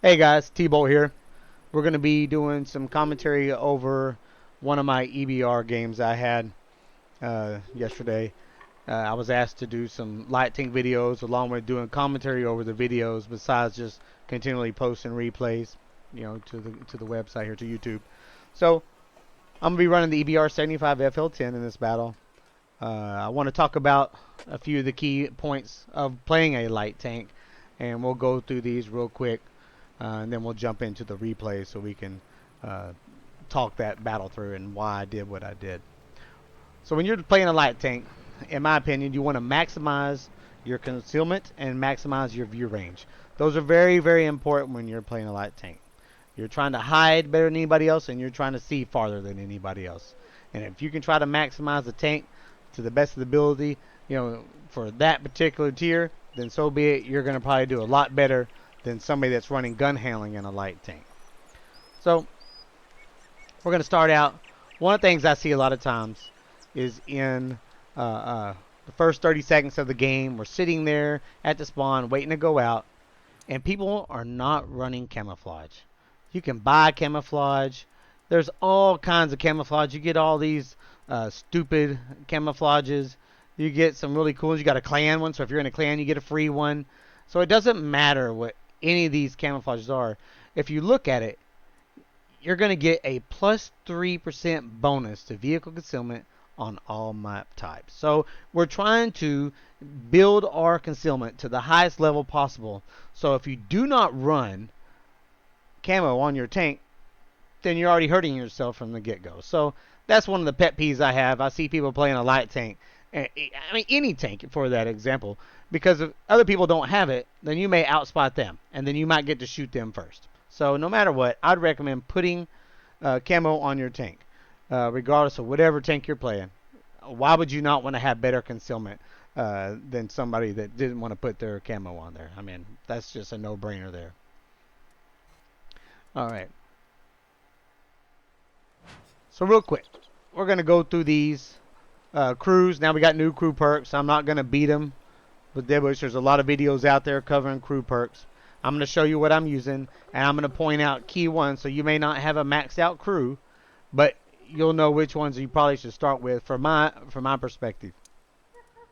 Hey guys, T-Bolt here. We're going to be doing some commentary over one of my EBR games I had yesterday. I was asked to do some light tank videos along with doing commentary over the videos besides just continually posting replays, to the website here, to YouTube. So I'm going to be running the EBR 75 FL10 in this battle. I want to talk about a few of the key points of playing a light tank, and we'll go through these real quick. And then we'll jump into the replay so we can talk that battle through and why I did what I did. So when you're playing a light tank, in my opinion, you want to maximize your concealment and maximize your view range. Those are very, very important when you're playing a light tank. You're trying to hide better than anybody else, and you're trying to see farther than anybody else. And if you can try to maximize the tank to the best of the ability, for that particular tier, then so be it. You're going to probably do a lot better than somebody that's running gun handling in a light tank. So we're going to start out. One of the things I see a lot of times is in the first 30 seconds of the game, we're sitting there at the spawn waiting to go out, and people are not running camouflage. You can buy camouflage. There's all kinds of camouflage. You get all these stupid camouflages. You get some really cool ones. You got a clan one, so if you're in a clan, you get a free one. So it doesn't matter what any of these camouflages are. If you look at it, you're going to get a plus 3% bonus to vehicle concealment on all map types. So we're trying to build our concealment to the highest level possible. So if you do not run camo on your tank, then you're already hurting yourself from the get-go. So that's one of the pet peeves I have. I see people playing a light tank. I mean, any tank for that example. Because if other people don't have it, then you may outspot them. And then you might get to shoot them first. So no matter what, I'd recommend putting camo on your tank. Regardless of whatever tank you're playing. Why would you not want to have better concealment than somebody that didn't want to put their camo on there? I mean, that's just a no-brainer there. Alright. So real quick, we're going to go through these crews. Now we got new crew perks. I'm not going to beat them with dead bush. There's a lot of videos out there covering crew perks. I'm going to show you what I'm using, and I'm going to point out key ones. So you may not have a maxed out crew, but you'll know which ones you probably should start with from my perspective.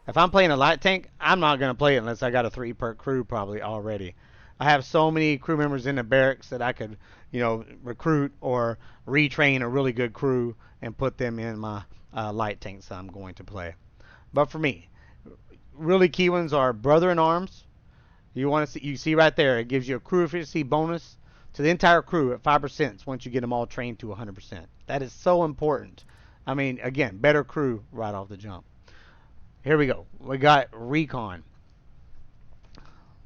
If I'm playing a light tank, I'm not going to play it unless I got a 3 perk crew probably already. I have so many crew members in the barracks that I could, recruit or retrain a really good crew and put them in my light tanks I'm going to play. But for me, really key ones are Brother in Arms. You see right there, it gives you a crew efficiency bonus to the entire crew at 5% once you get them all trained to 100%. That is so important. I mean, again, better crew right off the jump. Here we go. We got Recon.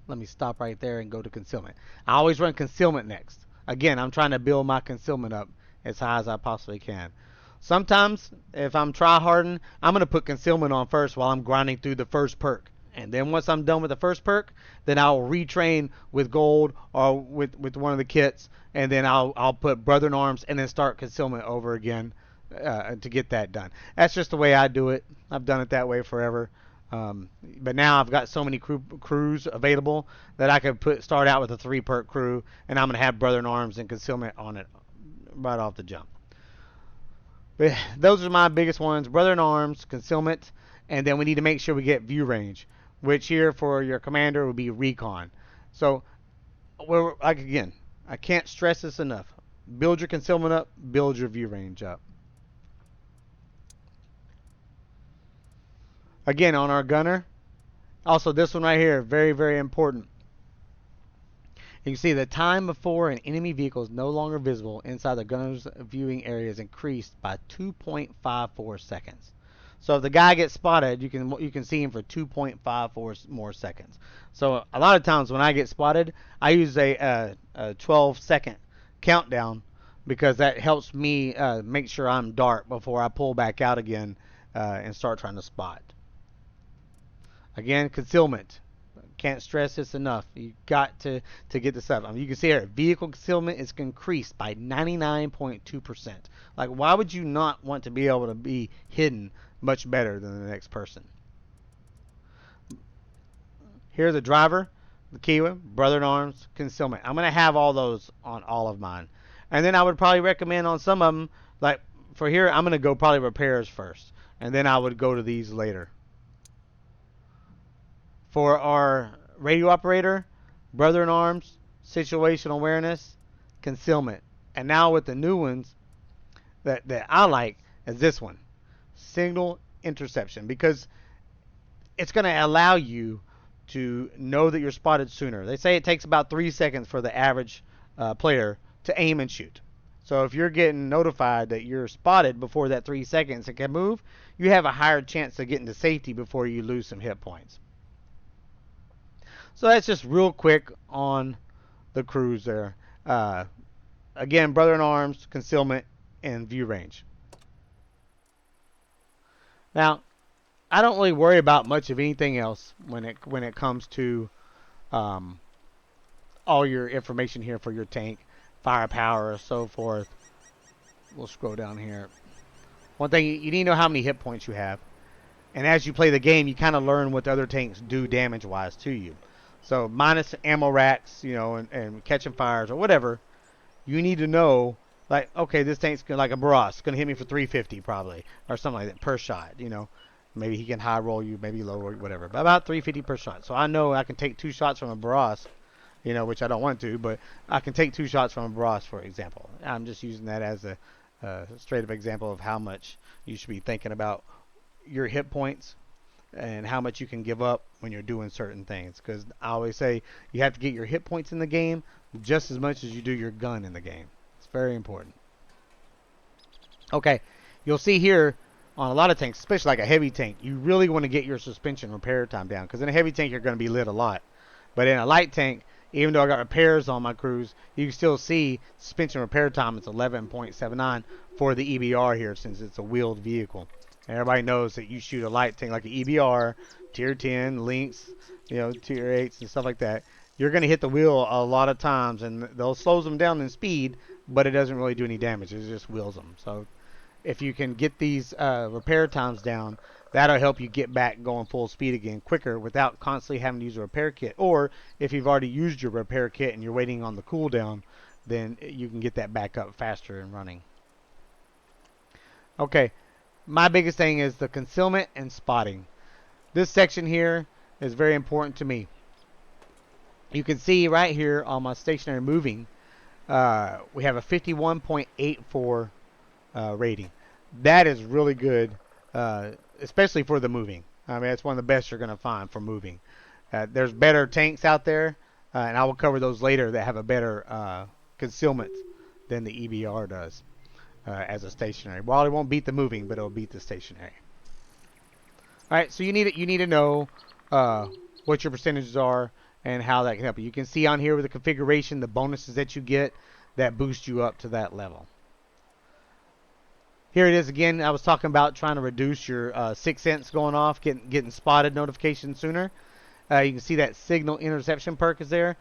Let me stop right there and go to concealment. I always run concealment next. Again, I'm trying to build my concealment up as high as I possibly can. Sometimes, if I'm try-harding, I'm going to put concealment on first while I'm grinding through the first perk. And then once I'm done with the first perk, then I'll retrain with gold or with one of the kits. And then I'll put Brother in Arms and then start concealment over again to get that done. That's just the way I do it. I've done it that way forever. But now I've got so many crews available that I could start out with a 3 perk crew, and I'm going to have Brother in Arms and concealment on it right off the jump. But those are my biggest ones: Brother in Arms, concealment, and then we need to make sure we get view range, which here for your commander would be Recon. So, again, I can't stress this enough. Build your concealment up, build your view range up. Again, on our gunner, also this one right here, very, very important. You can see the time before an enemy vehicle is no longer visible inside the gunner's viewing area is increased by 2.54 seconds. So if the guy gets spotted, you can see him for 2.54 more seconds. So a lot of times when I get spotted, I use a 12-second countdown because that helps me make sure I'm dark before I pull back out again and start trying to spot. Again, concealment. Can't stress this enough. You got to get this up. I mean, you can see here, vehicle concealment is increased by 99.2%. Like, why would you not want to be able to be hidden much better than the next person? Here's a driver. the Kiwa, Brother in Arms, Concealment. I'm going to have all those on all of mine. And then I would probably recommend on some of them, like for here, I'm going to go probably repairs first. And then I would go to these later. For our radio operator, Brother in Arms, Situational Awareness, Concealment. And now with the new ones that I like is this one, Signal Interception. Because it's going to allow you to know that you're spotted sooner. They say it takes about 3 seconds for the average player to aim and shoot. So if you're getting notified that you're spotted before that 3 seconds and can move, you have a higher chance of getting to safety before you lose some hit points. So that's just real quick on the crews there. Again, Brother in Arms, Concealment, and View Range. Now, I don't really worry about much of anything else when it comes to all your information here for your tank, firepower, so forth. We'll scroll down here. One thing, you need to know how many hit points you have. And as you play the game, you kind of learn what the other tanks do damage-wise to you. So minus ammo racks, and catching fires or whatever, you need to know, like, okay, this tank's like a Barras, going to hit me for 350 probably, or something like that per shot, Maybe he can high roll you, maybe low roll you, whatever. But about 350 per shot. So I know I can take 2 shots from a Barras, which I don't want to, but I can take 2 shots from a Barras, for example. I'm just using that as a straight up example of how much you should be thinking about your hit points and how much you can give up when you're doing certain things. Because I always say you have to get your hit points in the game just as much as you do your gun in the game. It's very important. Okay, you'll see here on a lot of tanks, especially like a heavy tank, you really want to get your suspension repair time down. Because in a heavy tank, you're going to be lit a lot. But in a light tank, even though I got repairs on my crews, you can still see suspension repair time is 11.79 for the EBR here since it's a wheeled vehicle. And everybody knows that you shoot a light tank like an EBR, Tier 10, Lynx, Tier 8s and stuff like that. You're going to hit the wheel a lot of times, and they'll slow them down in speed, but it doesn't really do any damage. It just wheels them. So if you can get these repair times down, that'll help you get back going full speed again quicker without constantly having to use a repair kit. Or if you've already used your repair kit and you're waiting on the cooldown, then you can get that back up faster and running. Okay, my biggest thing is the concealment and spotting. This section here is very important to me. You can see right here on my stationary moving, we have a 51.84 rating. That is really good, especially for the moving. I mean, it's one of the best you're going to find for moving. There's better tanks out there, and I will cover those later that have a better concealment than the EBR does as a stationary. Well, it won't beat the moving, but it'll beat the stationary. All right, so you need to know what your percentages are and how that can help you. You can see on here with the configuration the bonuses that you get that boost you up to that level. Here it is again. I was talking about trying to reduce your 6 cents going off, getting spotted notifications sooner. You can see that signal interception perk is there.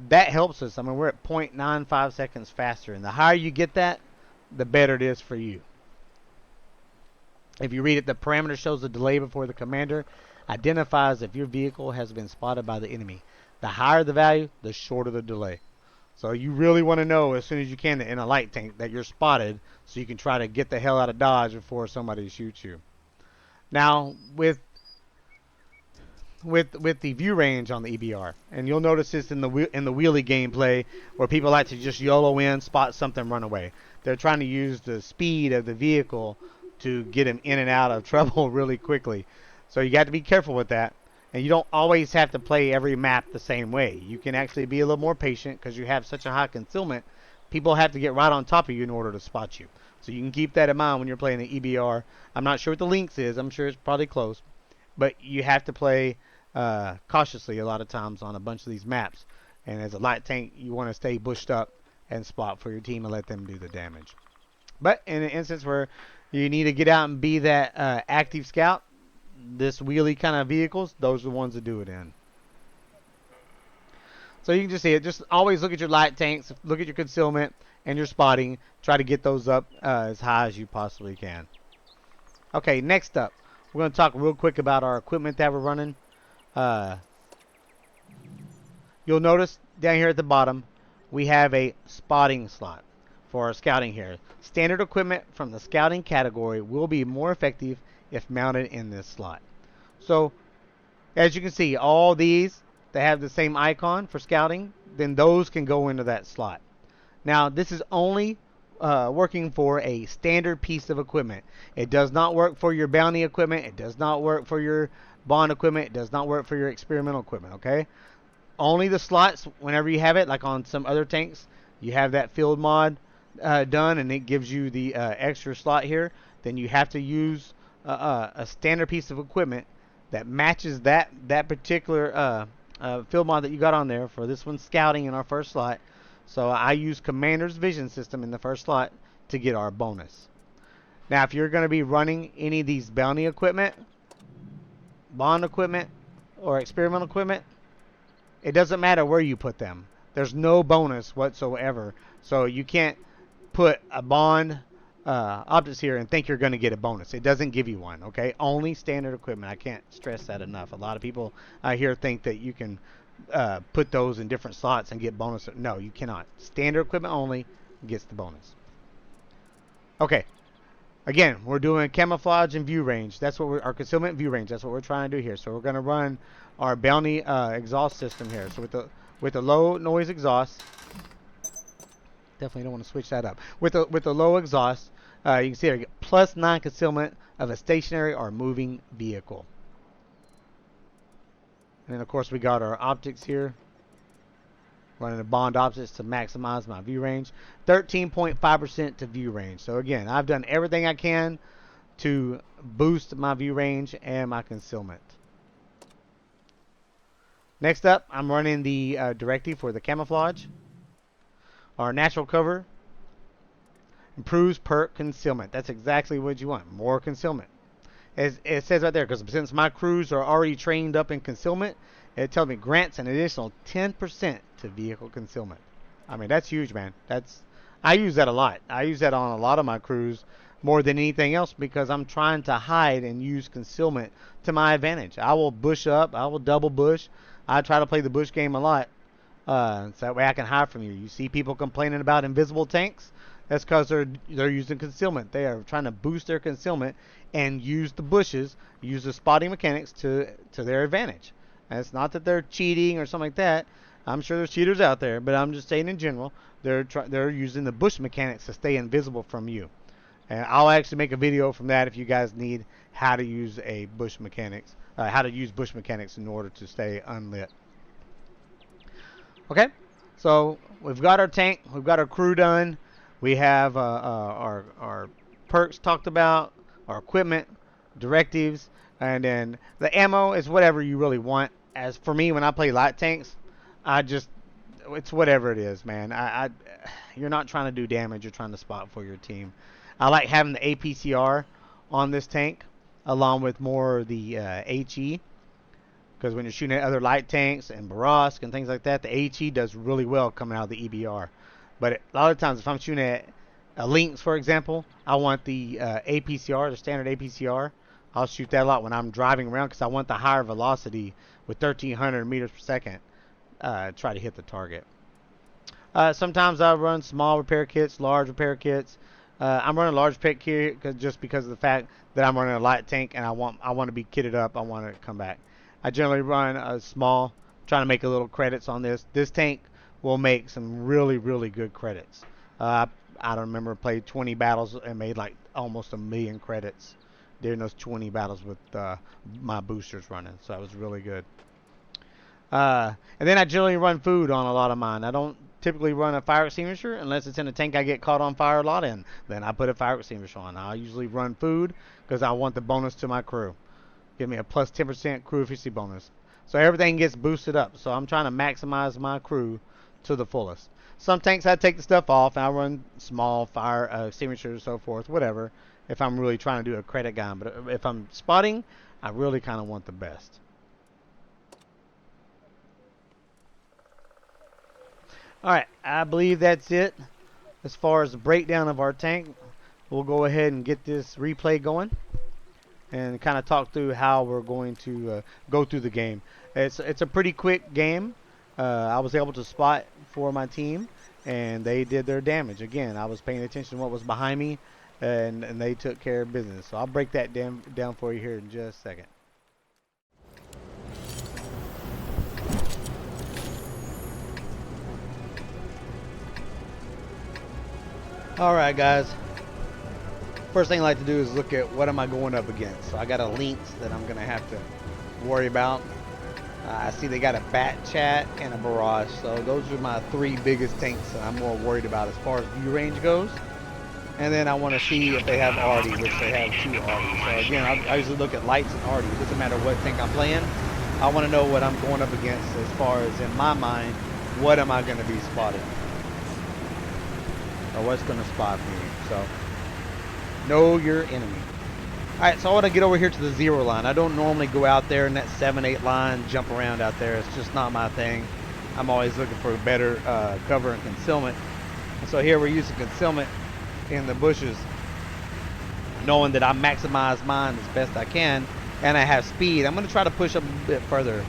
That helps us. I mean, we're at 0.95 seconds faster, and the higher you get that, the better it is for you. If you read it, the parameter shows the delay before the commander identifies if your vehicle has been spotted by the enemy. The higher the value, the shorter the delay. So you really want to know as soon as you can in a light tank that you're spotted so you can try to get the hell out of Dodge before somebody shoots you. Now, with the view range on the EBR, and you'll notice this in the wheelie gameplay where people like to just YOLO in, spot something, run away. They're trying to use the speed of the vehicle to get them in and out of trouble really quickly. So you got to be careful with that. And you don't always have to play every map the same way. You can actually be a little more patient because you have such a high concealment. People have to get right on top of you in order to spot you. So you can keep that in mind when you're playing the EBR. I'm not sure what the Lynx is. I'm sure it's probably close. But you have to play cautiously a lot of times on a bunch of these maps. And as a light tank, you want to stay bushed up and spot for your team and let them do the damage. But in an instance where you need to get out and be that active scout, this wheelie kind of vehicles, those are the ones that do it in. So you can just see it. Just always look at your light tanks, look at your concealment and your spotting. Try to get those up as high as you possibly can. Okay, next up, we're going to talk real quick about our equipment that we're running. you'll notice down here at the bottom, we have a spotting slot for our scouting here. Standard equipment from the scouting category will be more effective if mounted in this slot. So, as you can see, all these that have the same icon for scouting, then those can go into that slot. Now, this is only working for a standard piece of equipment. It does not work for your bounty equipment. It does not work for your bond equipment. It does not work for your experimental equipment, okay? Only the slots, whenever you have it, like on some other tanks, you have that field mod done and it gives you the extra slot here, then you have to use a standard piece of equipment that matches that particular field mod that you got on there. For this one, scouting in our first slot. So I use Commander's Vision System in the first slot to get our bonus. Now, if you're going to be running any of these bounty equipment, bond equipment, or experimental equipment, it doesn't matter where you put them. There's no bonus whatsoever. So you can't put a bond optics here and think you're going to get a bonus. It doesn't give you one, okay? Only standard equipment. I can't stress that enough. A lot of people here think that you can put those in different slots and get bonus. No, you cannot. Standard equipment only gets the bonus. Okay. Again, we're doing camouflage and view range. That's what our concealment and view range. That's what we're trying to do here. So we're going to run our bounty exhaust system here. So with the low noise exhaust, definitely don't want to switch that up. With the low exhaust, you can see here, +9 concealment of a stationary or moving vehicle. And then, of course, we got our optics here. Running the bond optics to maximize my view range. 13.5% to view range. So, again, I've done everything I can to boost my view range and my concealment. Next up, I'm running the directive for the camouflage. Our natural cover improves perk concealment. That's exactly what you want. More concealment. It says right there, because since my crews are already trained up in concealment, it tells me grants an additional 10% to vehicle concealment. I mean, that's huge, man. I use that a lot. I use that on a lot of my crews more than anything else because I'm trying to hide and use concealment to my advantage. I will bush up. I will double bush. I try to play the bush game a lot. So that way I can hide from you. You see people complaining about invisible tanks? That's because they're using concealment. They are trying to boost their concealment and use the bushes, use the spotting mechanics to their advantage. And it's not that they're cheating or something like that. I'm sure there's cheaters out there, but I'm just saying in general, they're using the bush mechanics to stay invisible from you. And I'll actually make a video from that if you guys need how to use a bush mechanics, how to use bush mechanics in order to stay unlit. Okay, so we've got our tank, we've got our crew done, we have our perks talked about, our equipment, directives, and then the ammo is whatever you really want. As for me, when I play light tanks, it's whatever it is, man. You're not trying to do damage, you're trying to spot for your team. I like having the APCR on this tank, along with more of the HE. Because when you're shooting at other light tanks and Barask and things like that, the HE does really well coming out of the EBR. But a lot of times, if I'm shooting at a Lynx, for example, I want the APCR, the standard APCR. I'll shoot that a lot when I'm driving around because I want the higher velocity with 1,300 meters per second. Try to hit the target. Sometimes I run small repair kits, large repair kits. I'm running a large repair kit just because of the fact that I'm running a light tank and I want to be kitted up. I want to come back. I generally run a small, trying to make a little credits on this. This tank will make some really, really good credits. I don't remember, played 20 battles and made like almost 1 million credits during those 20 battles with my boosters running. So that was really good. And then I generally run food on a lot of mine. I don't typically run a fire extinguisher unless it's in a tank I get caught on fire a lot in. Then I put a fire extinguisher on. I usually run food because I want the bonus to my crew. Give me a plus 10% crew efficiency bonus. So everything gets boosted up. So I'm trying to maximize my crew to the fullest. Some tanks I take the stuff off and I run small fire extinguishers and so forth, whatever, if I'm really trying to do a credit gun. But if I'm spotting, I really kind of want the best. Alright, I believe that's it. As far as the breakdown of our tank, we'll go ahead and get this replay going and kind of talk through how we're going to go through the game. It's a pretty quick game. I was able to spot for my team, and they did their damage. Again, I was paying attention to what was behind me, and they took care of business. So I'll break that down for you here in just a second. Alright guys, first thing I like to do is look at what am I going up against. So I got a Lynx that I'm going to have to worry about. I see they got a Bat Chat and a Barrage, so those are my three biggest tanks that I'm more worried about as far as view range goes. And then I want to see if they have Artie, which they have 2 Arties. So again, I usually look at lights and Artie. It doesn't matter what tank I'm playing. I want to know what I'm going up against as far as, in my mind, what am I going to be spotting, or what's going to spot me. So know your enemy. Alright, so I want to get over here to the 0 line. I don't normally go out there in that 7-8 line, jump around out there. It's just not my thing. I'm always looking for better cover and concealment. And so here we're using concealment in the bushes, knowing that I maximize mine as best I can, and I have speed. I'm going to try to push up a bit further.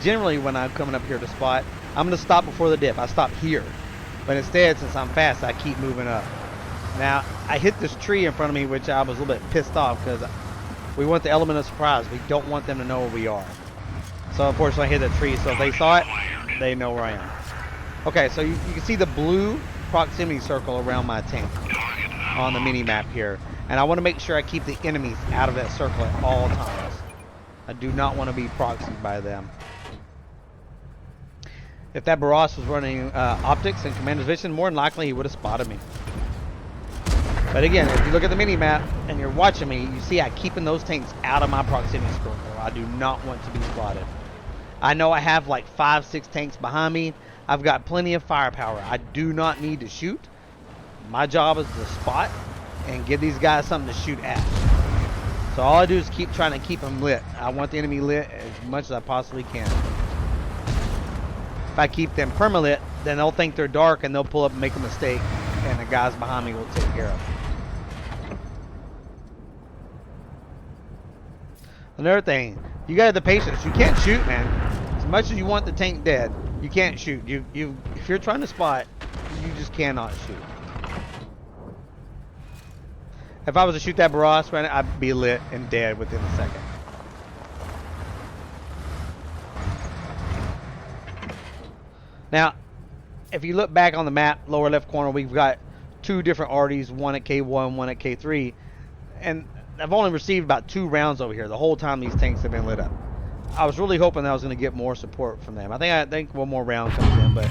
Generally, when I'm coming up here to spot, I'm going to stop before the dip. I stop here. But instead, since I'm fast, I keep moving up. Now, I hit this tree in front of me, which I was a little bit pissed off because we want the element of surprise. We don't want them to know where we are. So, unfortunately, I hit that tree. So, if they saw it, they know where I am. Okay, so you can see the blue proximity circle around my tank on the mini map here. And I want to make sure I keep the enemies out of that circle at all times. I do not want to be proxied by them. If that Barras was running optics and commander's vision, more than likely he would have spotted me. But again, if you look at the mini map and you're watching me, you see I'm keeping those tanks out of my proximity circle. I do not want to be spotted. I know I have like 5-6 tanks behind me. I've got plenty of firepower. I do not need to shoot. My job is to spot and give these guys something to shoot at. So all I do is keep trying to keep them lit. I want the enemy lit as much as I possibly can. If I keep them permalit, then they'll think they're dark and they'll pull up and make a mistake, and the guys behind me will take care of it. Another thing, you gotta have the patience. You can't shoot, man. As much as you want the tank dead, you can't shoot. If you're trying to spot, you just cannot shoot. If I was to shoot that Barras right now, I'd be lit and dead within a second. Now, if you look back on the map, lower left corner, we've got 2 different Arties, one at K1, one at K3, and I've only received about 2 rounds over here the whole time these tanks have been lit up. I was really hoping that I was going to get more support from them. I think one more round comes in, but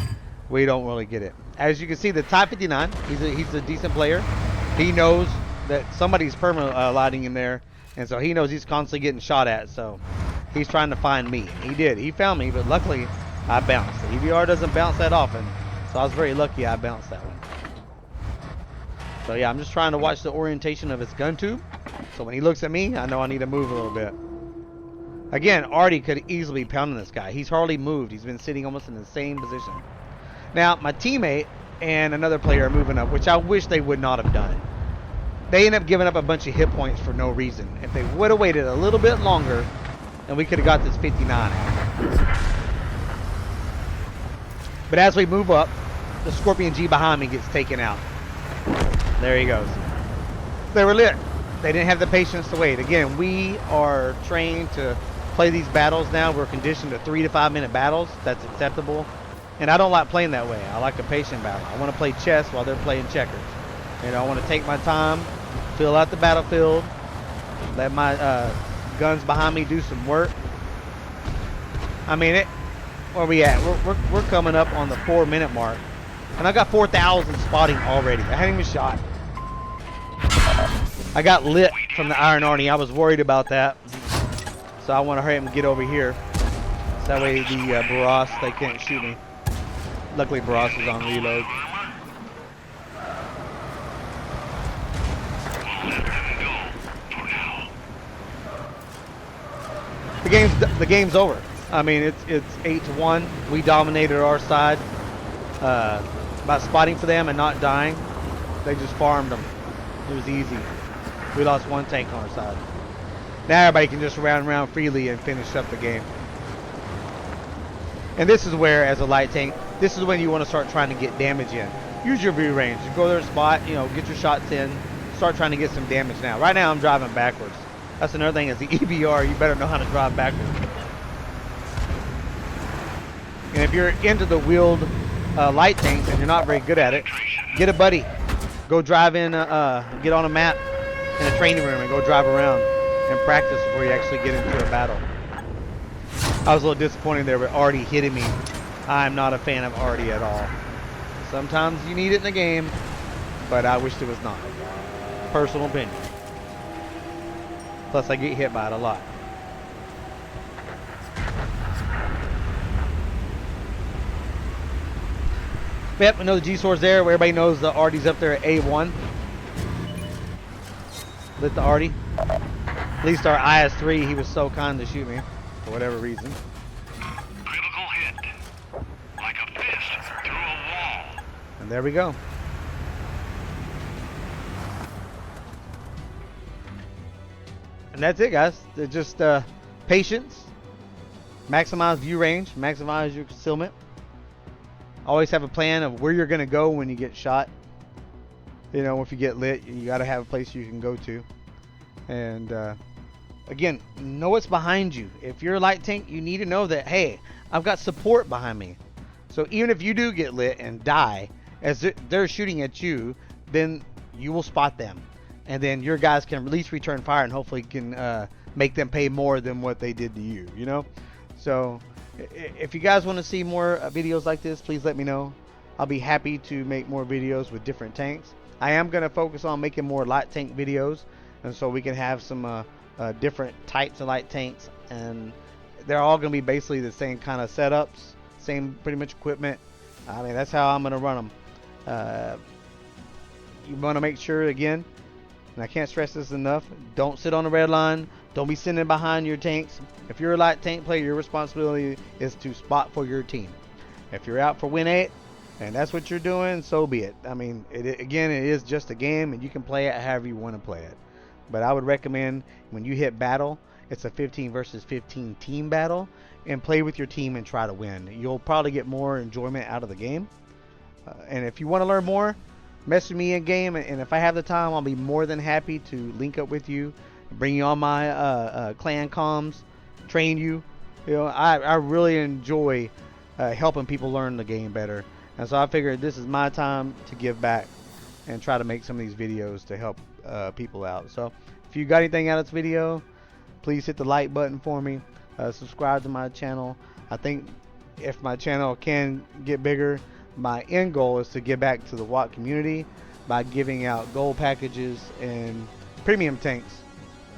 we don't really get it. As you can see, the Type 59, he's a decent player. He knows that somebody's perma-lighting him there, and so he knows he's constantly getting shot at, so he's trying to find me. He did. He found me, but luckily I bounced. The EBR doesn't bounce that often, so I was very lucky I bounced that one. So yeah, I'm just trying to watch the orientation of his gun tube, so when he looks at me, I know I need to move a little bit. Again, Artie could easily be pounding this guy. He's hardly moved. He's been sitting almost in the same position. Now, my teammate and another player are moving up, which I wish they would not have done. They end up giving up a bunch of hit points for no reason. If they would have waited a little bit longer, then we could have got this 59 out. But as we move up, the Scorpion G behind me gets taken out. There he goes. They were lit. They didn't have the patience to wait. Again, we are trained to play these battles now. We're conditioned to 3 to 5 minute battles. That's acceptable. And I don't like playing that way. I like a patient battle. I want to play chess while they're playing checkers. You know, I want to take my time, fill out the battlefield, let my guns behind me do some work. I mean, where are we at? We're coming up on the 4-minute mark. And I got 4,000 spotting already. I hadn't even shot. I got lit from the Iron Arnie. I was worried about that. So I want to hurry up and get over here. So that way the Barras, they can't shoot me. Luckily Barras is on reload. The game's over. I mean, it's 8-1. We dominated our side by spotting for them and not dying. They just farmed them. It was easy. We lost 1 tank on our side. Now everybody can just run around freely and finish up the game. And this is where, as a light tank, this is when you want to start trying to get damage in. Use your view range. Go to their spot, you know, get your shots in. Start trying to get some damage now. Right now I'm driving backwards. That's another thing, is the EBR, you better know how to drive backwards. And if you're into the wheeled light tanks and you're not very good at it, get a buddy. Go drive in, get on a map in a training room and go drive around and practice before you actually get into a battle. I was a little disappointed there with Artie hitting me. I'm not a fan of Artie at all. Sometimes you need it in the game, but I wished it was not. Personal opinion. Plus I get hit by it a lot. Yep, another G-Source there. Everybody knows the Artie's up there at A1. Lit the Artie. At least our IS-3, he was so kind to shoot me for whatever reason. Critical hit. Like a fist through a wall. And there we go. And that's it, guys. It's just patience. Maximize view range. Maximize your concealment. Always have a plan of where you're going to go when you get shot. You know, if you get lit, you got to have a place you can go to. And again, know what's behind you. If you're a light tank, you need to know that, hey, I've got support behind me. So even if you do get lit and die, as they're shooting at you, then you will spot them. And then your guys can at least return fire and hopefully can make them pay more than what they did to you, you know? So if you guys want to see more videos like this, please let me know. I'll be happy to make more videos with different tanks. I am going to focus on making more light tank videos, and so we can have some different types of light tanks, and they're all going to be basically the same kind of setups, same pretty much equipment. I mean, that's how I'm going to run them. You want to make sure, again, and I can't stress this enough, don't sit on the red line. Don't be sitting behind your tanks. If you're a light tank player, your responsibility is to spot for your team. If you're out for win 8 and that's what you're doing, so be it. I mean, again, it is just a game and you can play it however you want to play it. But I would recommend when you hit battle, it's a 15 versus 15 team battle, and play with your team and try to win. You'll probably get more enjoyment out of the game. And if you want to learn more, message me in game, and if I have the time, I'll be more than happy to link up with you, bring you on my clan comms, train you. You know, I really enjoy helping people learn the game better, and so I figured this is my time to give back and try to make some of these videos to help people out. So if you got anything out of this video, please hit the like button for me. Subscribe to my channel. I think if my channel can get bigger, my end goal is to give back to the WOT community by giving out gold packages and premium tanks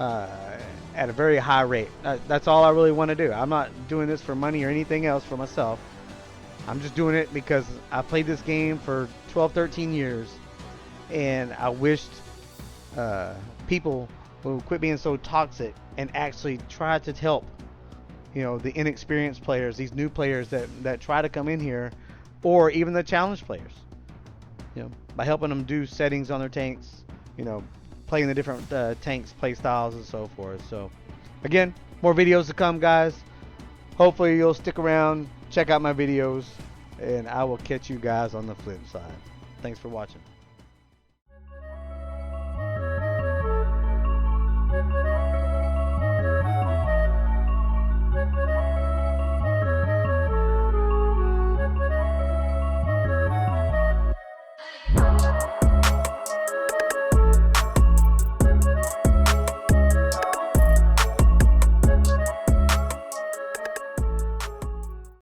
at a very high rate. That's all I really want to do. I'm not doing this for money or anything else for myself. I'm just doing it because I played this game for 12, 13 years, and I wished people would quit being so toxic and actually try to help, you know, the inexperienced players, these new players that try to come in here, or even the challenge players, you know, by helping them do settings on their tanks, you know, playing the different tanks, play styles, and so forth. So again, more videos to come, guys. Hopefully you'll stick around, check out my videos, and I will catch you guys on the flip side. Thanks for watching.